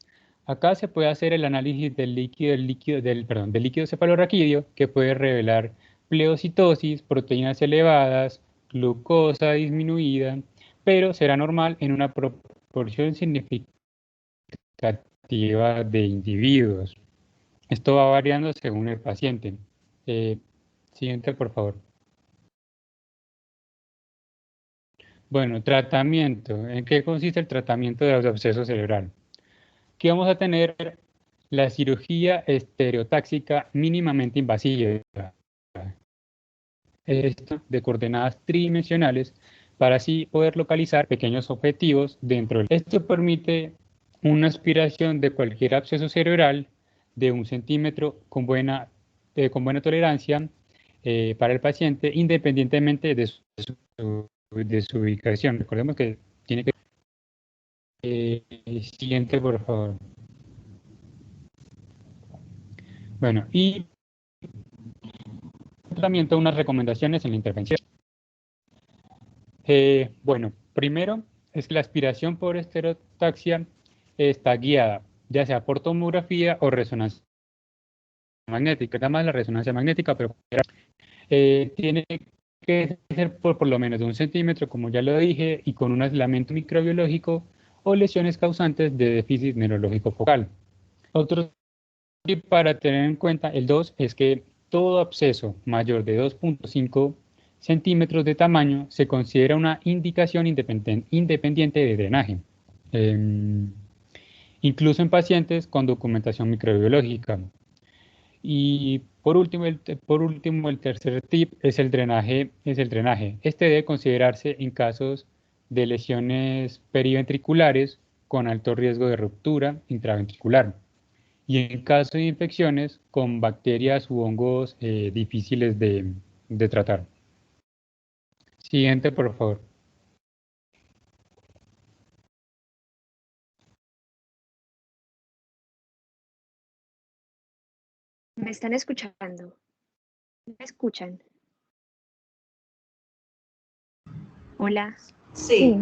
Acá se puede hacer el análisis del líquido cefalorraquídeo, que puede revelar pleocitosis, proteínas elevadas, glucosa disminuida, pero será normal en una proporción significativa de individuos. Esto va variando según el paciente. Siguiente, por favor. Bueno, tratamiento. ¿En qué consiste el tratamiento de absceso cerebral? Aquí vamos a tener la cirugía estereotáxica mínimamente invasiva. Esto de coordenadas tridimensionales para así poder localizar pequeños objetivos dentro. Esto permite una aspiración de cualquier absceso cerebral de 1 centímetro con buena tolerancia para el paciente, independientemente de su ubicación. Recordemos que tiene que... siguiente, por favor. Bueno, y tratamiento, unas recomendaciones en la intervención. Bueno, primero es que la aspiración por estereotaxia está guiada, ya sea por tomografía o resonancia magnética. Nada más la resonancia magnética, pero tiene que ser por lo menos de 1 centímetro, como ya lo dije, y con un aislamiento microbiológico o lesiones causantes de déficit neurológico focal. Otro tip para tener en cuenta, el 2, es que todo absceso mayor de 2.5 centímetros de tamaño se considera una indicación independiente de drenaje, incluso en pacientes con documentación microbiológica. Y por último, el tercer tip es el drenaje. Este debe considerarse en casos de lesiones periventriculares con alto riesgo de ruptura intraventricular y en caso de infecciones con bacterias u hongos difíciles de tratar. Siguiente, por favor. ¿Me están escuchando? ¿Me escuchan? Hola. Sí.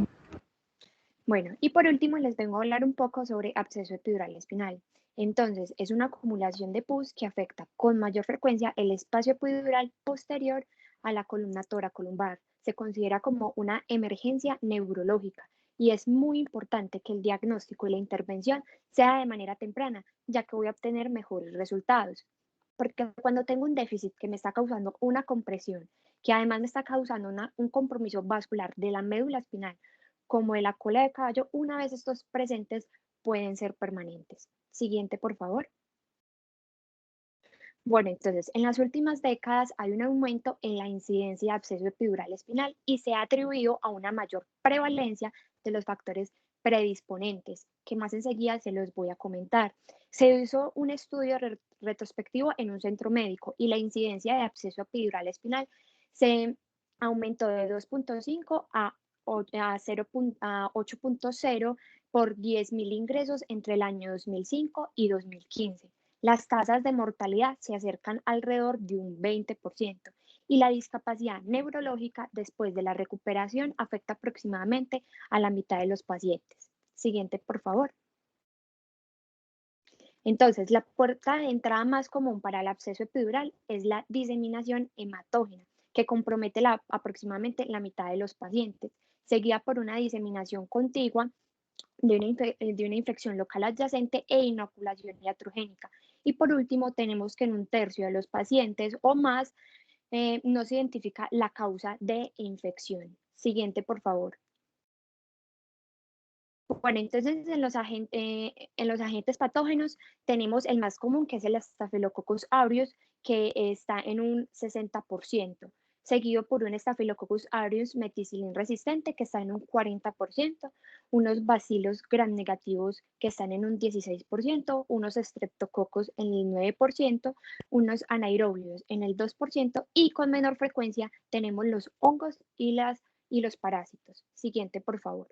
Bueno, y por último les vengo a hablar un poco sobre absceso epidural espinal. Entonces, es una acumulación de pus que afecta con mayor frecuencia el espacio epidural posterior a la columna toracolumbar. Se considera como una emergencia neurológica y es muy importante que el diagnóstico y la intervención sea de manera temprana, ya que voy a obtener mejores resultados. Porque cuando tengo un déficit que me está causando una compresión, que además me está causando un compromiso vascular de la médula espinal, como de la cola de caballo, una vez estos presentes pueden ser permanentes. Siguiente, por favor. Bueno, entonces, en las últimas décadas hay un aumento en la incidencia de absceso epidural espinal y se ha atribuido a una mayor prevalencia de los factores predisponentes, que más enseguida se los voy a comentar. Se hizo un estudio retrospectivo en un centro médico y la incidencia de absceso epidural espinal se aumentó de 2.5 a 8.0 por 10.000 ingresos entre el año 2005 y 2015. Las tasas de mortalidad se acercan alrededor de un 20% y la discapacidad neurológica después de la recuperación afecta aproximadamente a la mitad de los pacientes. Siguiente, por favor. Entonces, la puerta de entrada más común para el absceso epidural es la diseminación hematógena, que compromete aproximadamente la mitad de los pacientes, seguida por una diseminación contigua de una infección local adyacente e inoculación iatrogénica. Y por último, tenemos que en un tercio de los pacientes o más no se identifica la causa de infección. Siguiente, por favor. Bueno, entonces en los agentes patógenos tenemos el más común, que es el Staphylococcus aureus, que está en un 60%, seguido por un Staphylococcus aureus meticilin resistente, que está en un 40%, unos bacilos gram negativos, que están en un 16%, unos streptococcus en el 9%, unos anaerobios en el 2%, y con menor frecuencia tenemos los hongos y los parásitos. Siguiente, por favor.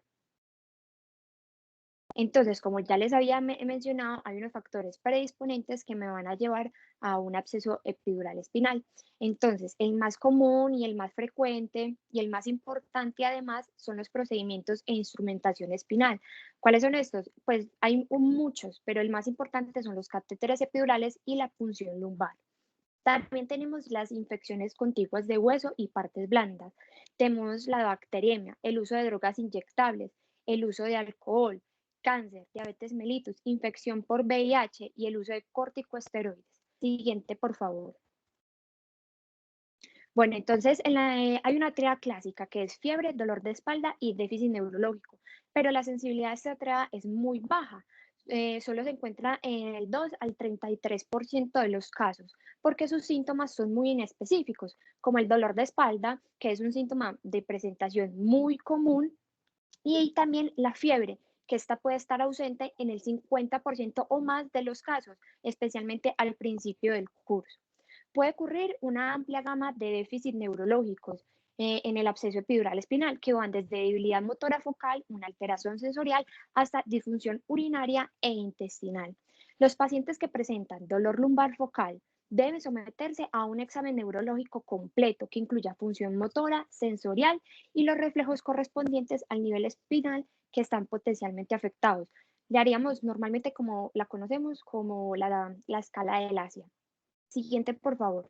Entonces, como ya les había mencionado, hay unos factores predisponentes que me van a llevar a un absceso epidural espinal. Entonces, el más común y el más frecuente y el más importante además son los procedimientos e instrumentación espinal. ¿Cuáles son estos? Pues hay muchos, pero el más importante son los catéteres epidurales y la punción lumbar. También tenemos las infecciones contiguas de hueso y partes blandas. Tenemos la bacteriemia, el uso de drogas inyectables, el uso de alcohol, cáncer, diabetes mellitus, infección por VIH y el uso de corticosteroides. Siguiente, por favor. Bueno, entonces hay una triada clásica que es fiebre, dolor de espalda y déficit neurológico, pero la sensibilidad de esta triada es muy baja. Solo se encuentra en el 2 al 33% de los casos, porque sus síntomas son muy inespecíficos, como el dolor de espalda, que es un síntoma de presentación muy común, y también la fiebre, que esta puede estar ausente en el 50% o más de los casos, especialmente al principio del curso. puede ocurrir una amplia gama de déficits neurológicos en el absceso epidural espinal, que van desde debilidad motora focal, una alteración sensorial, hasta disfunción urinaria e intestinal. Los pacientes que presentan dolor lumbar focal deben someterse a un examen neurológico completo que incluya función motora, sensorial y los reflejos correspondientes al nivel espinal que están potencialmente afectados. Le haríamos normalmente como la conocemos, como la escala del Asia. Siguiente, por favor.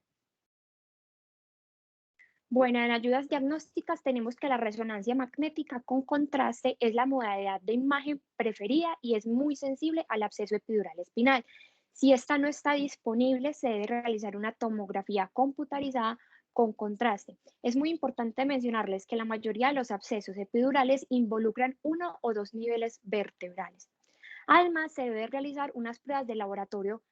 Bueno, en ayudas diagnósticas tenemos que la resonancia magnética con contraste es la modalidad de imagen preferida y es muy sensible al absceso epidural espinal. Si esta no está disponible, se debe realizar una tomografía computarizada con contraste. Es muy importante mencionarles que la mayoría de los abscesos epidurales involucran uno o dos niveles vertebrales. Además, se debe realizar unas pruebas de laboratorio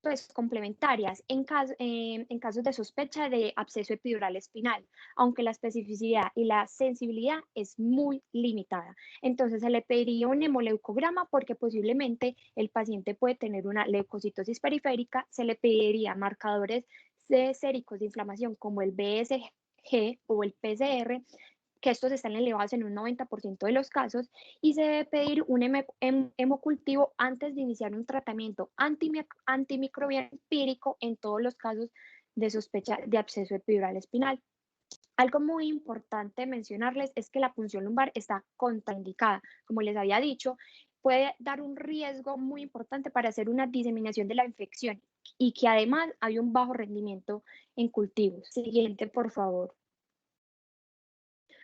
pues, complementarias en casos de sospecha de absceso epidural espinal, aunque la especificidad y la sensibilidad es muy limitada. Entonces, se le pediría un hemoleucograma porque posiblemente el paciente puede tener una leucocitosis periférica, se le pediría marcadores séricos de inflamación como el BSG o el PCR, que estos están elevados en un 90% de los casos, y se debe pedir un hemocultivo antes de iniciar un tratamiento antimicrobiano empírico en todos los casos de sospecha de absceso epidural espinal. Algo muy importante mencionarles es que la punción lumbar está contraindicada. Como les había dicho, puede dar un riesgo muy importante para hacer una diseminación de la infección y que además hay un bajo rendimiento en cultivos. Siguiente, por favor.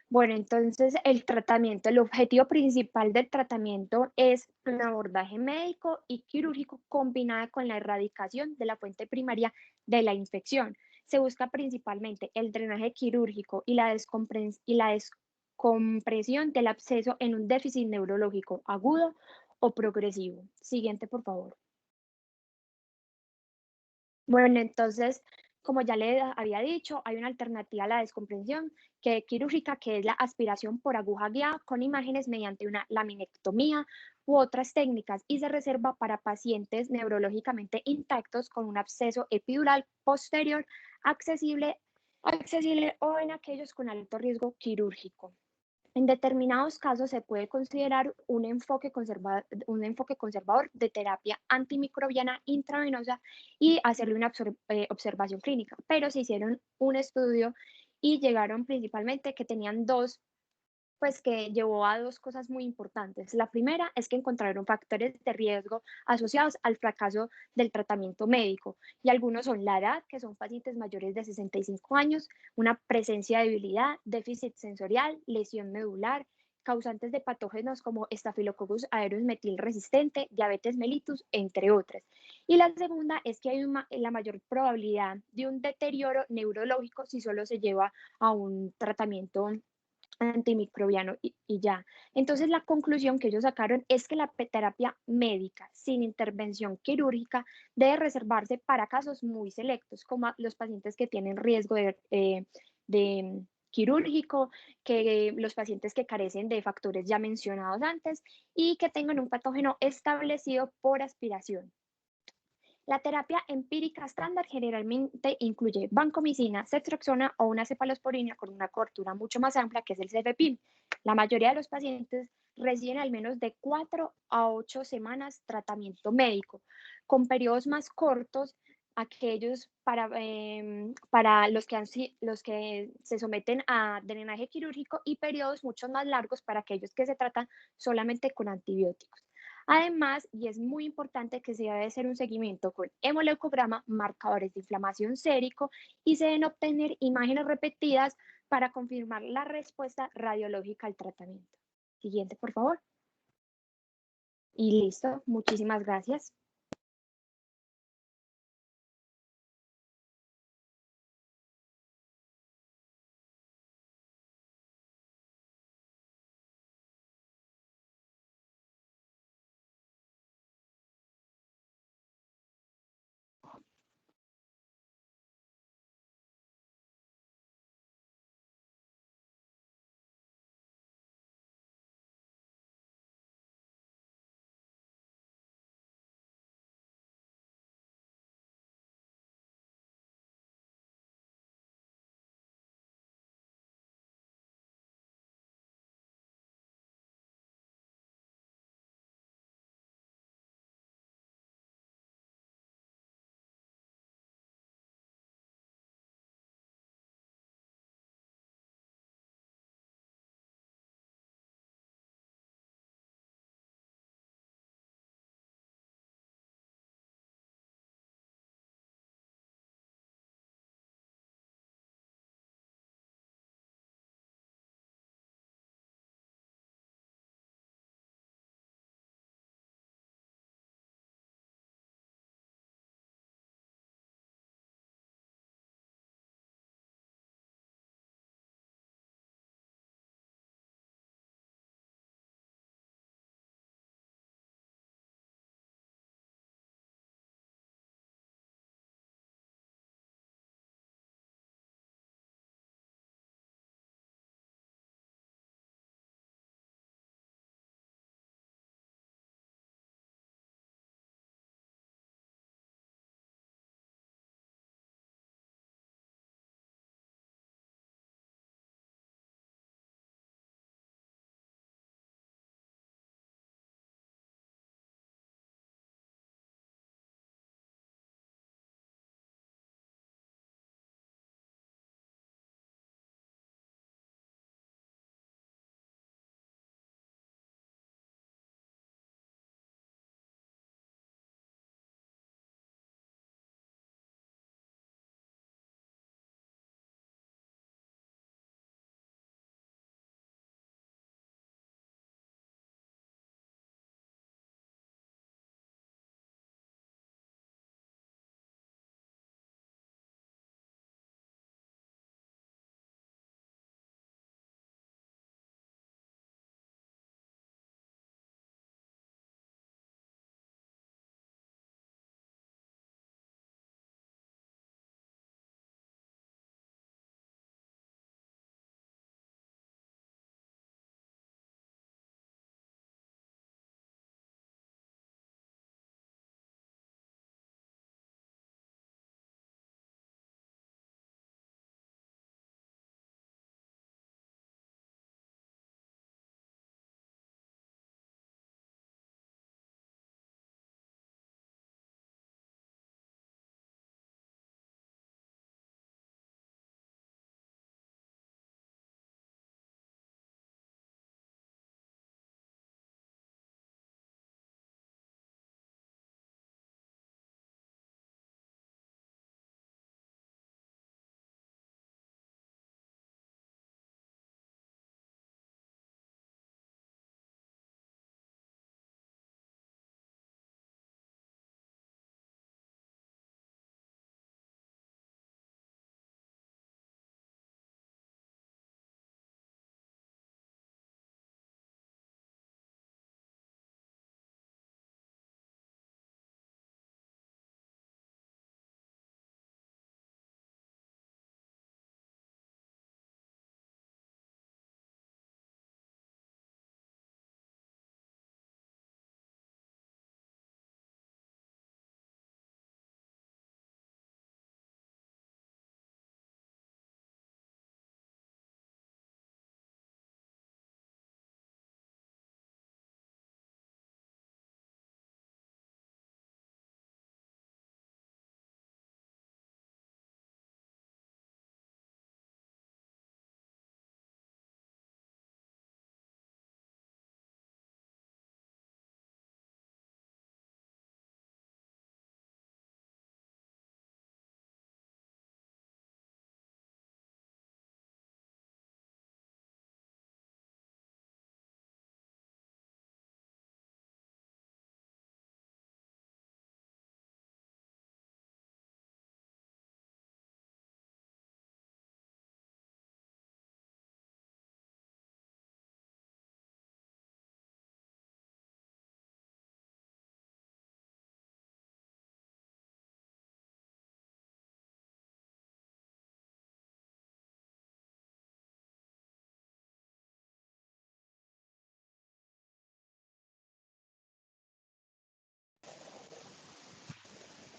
Bueno, entonces el tratamiento, el objetivo principal del tratamiento es un abordaje médico y quirúrgico combinada con la erradicación de la fuente primaria de la infección. Se busca principalmente el drenaje quirúrgico y la descompresión del absceso en un déficit neurológico agudo o progresivo. Siguiente, por favor. Bueno, entonces, como ya le había dicho, hay una alternativa a la descompresión quirúrgica, que es la aspiración por aguja guiada con imágenes mediante una laminectomía u otras técnicas, y se reserva para pacientes neurológicamente intactos con un absceso epidural posterior accesible o en aquellos con alto riesgo quirúrgico. En determinados casos se puede considerar un enfoque conservador de terapia antimicrobiana intravenosa y hacerle una observación clínica, pero se hicieron un estudio y llegaron principalmente que tenían pues que llevó a dos cosas muy importantes. La primera es que encontraron factores de riesgo asociados al fracaso del tratamiento médico, y algunos son la edad, que son pacientes mayores de 65 años, una presencia de debilidad, déficit sensorial, lesión medular, causantes de patógenos como Staphylococcus aureus metil resistente, diabetes mellitus, entre otras. Y la segunda es que hay la mayor probabilidad de un deterioro neurológico si solo se lleva a un tratamiento antimicrobiano y ya. Entonces la conclusión que ellos sacaron es que la terapia médica sin intervención quirúrgica debe reservarse para casos muy selectos, como los pacientes que tienen riesgo de quirúrgico, que los pacientes que carecen de factores ya mencionados antes y que tengan un patógeno establecido por aspiración. La terapia empírica estándar generalmente incluye vancomicina, ceftriaxona o una cefalosporina con una cobertura mucho más amplia, que es el cefepime. La mayoría de los pacientes reciben al menos de 4 a 8 semanas tratamiento médico, con periodos más cortos aquellos para los que se someten a drenaje quirúrgico, y periodos mucho más largos para aquellos que se tratan solamente con antibióticos. Además, y es muy importante, que se debe hacer un seguimiento con hemoleucograma, marcadores de inflamación sérico, y se deben obtener imágenes repetidas para confirmar la respuesta radiológica al tratamiento. Siguiente, por favor. Y listo, muchísimas gracias.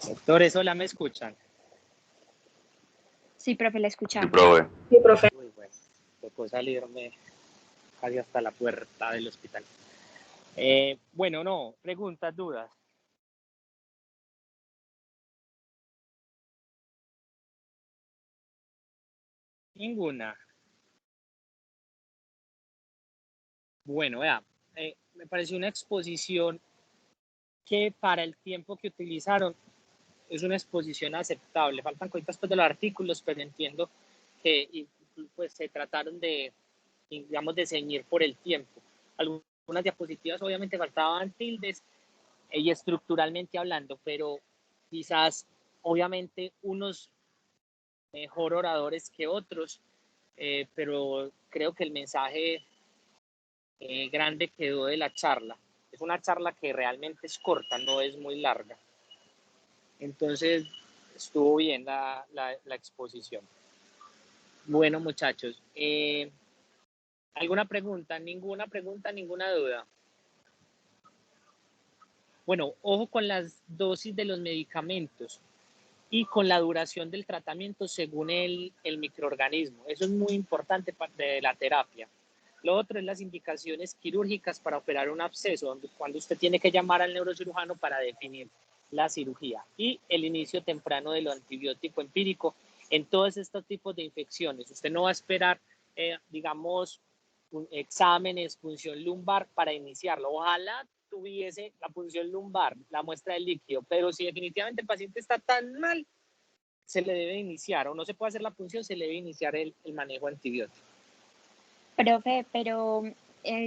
Doctores, hola, ¿me escuchan? Sí, profe, la Sí, escuchamos. profe. Sí, profe. Uy, bueno, tocó salirme casi hasta la puerta del hospital. Bueno, no, preguntas, dudas. Ninguna. Bueno, vea, me pareció una exposición que para el tiempo que utilizaron es una exposición aceptable. Faltan cositas pues, de los artículos, pero entiendo que pues, se trataron de, digamos, de ceñir por el tiempo. Algunas diapositivas obviamente faltaban tildes y estructuralmente hablando, pero quizás obviamente unos mejor oradores que otros, pero creo que el mensaje grande quedó de la charla. Es una charla que realmente es corta, no es muy larga. Entonces, estuvo bien la exposición. Bueno, muchachos, ¿alguna pregunta? Ninguna pregunta, ninguna duda. Bueno, ojo con las dosis de los medicamentos y con la duración del tratamiento según el microorganismo. Eso es muy importante de la terapia. Lo otro es las indicaciones quirúrgicas para operar un absceso, cuando usted tiene que llamar al neurocirujano para definir la cirugía. Y el inicio temprano de lo antibiótico empírico en todos estos tipos de infecciones. Usted no va a esperar, digamos, exámenes, punción lumbar para iniciarlo. Ojalá tuviese la punción lumbar, la muestra del líquido, pero si definitivamente el paciente está tan mal, se le debe iniciar, o no se puede hacer la punción, se le debe iniciar el manejo antibiótico. Profe, pero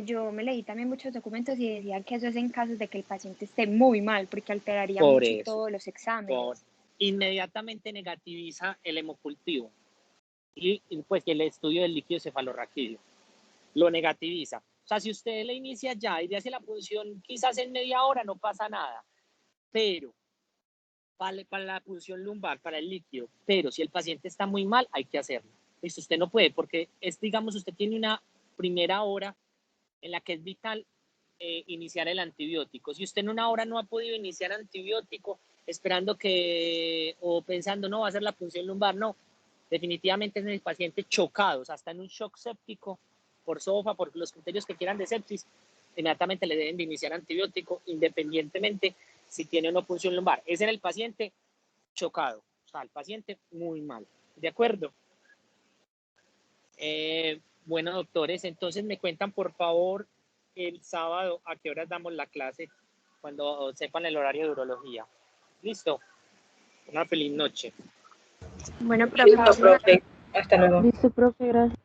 yo me leí también muchos documentos y decían que eso es en casos de que el paciente esté muy mal, porque alteraría Por mucho eso, todos los exámenes. inmediatamente negativiza el hemocultivo y pues el estudio del líquido cefalorraquídeo lo negativiza. O sea, si usted le inicia ya y le hace la punción quizás en media hora, no pasa nada, pero para la punción lumbar, para el líquido, pero si el paciente está muy mal, hay que hacerlo. Listo, usted no puede, porque es, digamos, usted tiene una primera hora en la que es vital iniciar el antibiótico. Si usted en una hora no ha podido iniciar antibiótico, esperando que, o pensando, no, va a ser la punción lumbar, no, definitivamente es en el paciente chocado, o sea, está en un shock séptico por SOFA, por los criterios que quieran de sepsis, inmediatamente le deben de iniciar antibiótico, independientemente si tiene una punción lumbar. Es en el paciente chocado, o sea, el paciente muy mal. ¿De acuerdo? Bueno, doctores, entonces me cuentan, por favor, el sábado a qué horas damos la clase cuando sepan el horario de urología. ¿Listo? Una feliz noche. Bueno, profe, Listo, profe. Hasta luego. Listo, profe, gracias.